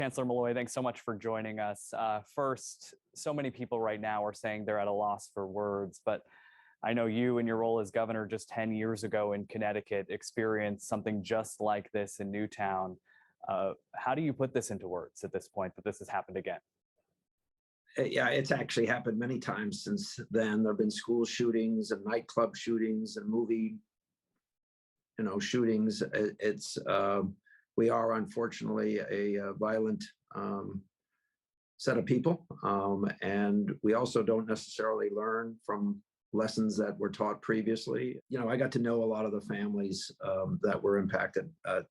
Chancellor Malloy, thanks so much for joining us. First, so many people right now are saying they're at a loss for words, but I know you in your role as governor just 10 years ago in Connecticut experienced something just like this in Newtown. How do you put this into words at this point that this has happened again? Yeah, it's actually happened many times since then. There have been school shootings and nightclub shootings and movie, shootings. We are unfortunately a violent set of people, and we also don't necessarily learn from lessons that were taught previously. I got to know a lot of the families that were impacted at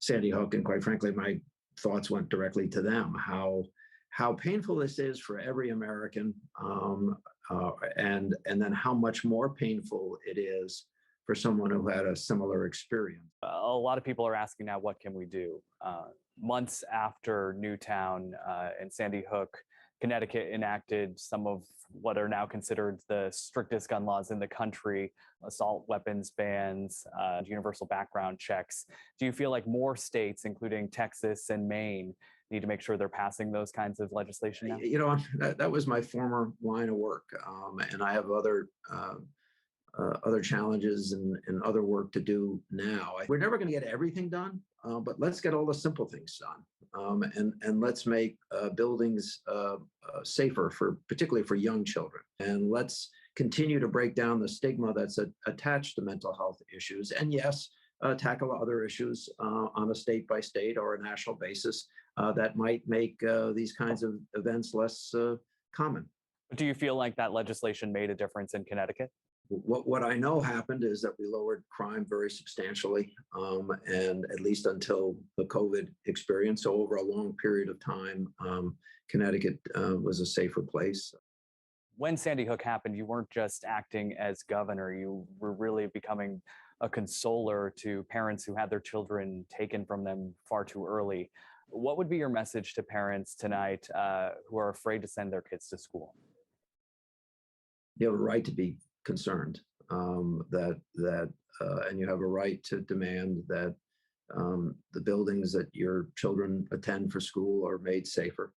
Sandy Hook, and quite frankly, my thoughts went directly to them. How painful this is for every American, and then how much more painful it is for someone who had a similar experience. A lot of people are asking now, what can we do? Months after Newtown and Sandy Hook, Connecticut enacted some of what are now considered the strictest gun laws in the country: assault weapons bans, universal background checks. Do you feel like more states, including Texas and Maine, need to make sure they're passing those kinds of legislation now? That was my former line of work, and I have other challenges and other work to do now. We're never going to get everything done, but let's get all the simple things done, and let's make buildings safer, particularly for young children. And let's continue to break down the stigma that's attached to mental health issues. And yes, tackle other issues on a state by state or a national basis that might make these kinds of events less common. Do you feel like that legislation made a difference in Connecticut? What I know happened is that we lowered crime very substantially, and at least until the COVID experience. So over a long period of time, Connecticut was a safer place. When Sandy Hook happened, you weren't just acting as governor, you were really becoming a consoler to parents who had their children taken from them far too early. What would be your message to parents tonight who are afraid to send their kids to school? You have a right to be concerned, and you have a right to demand that the buildings that your children attend for school are made safer.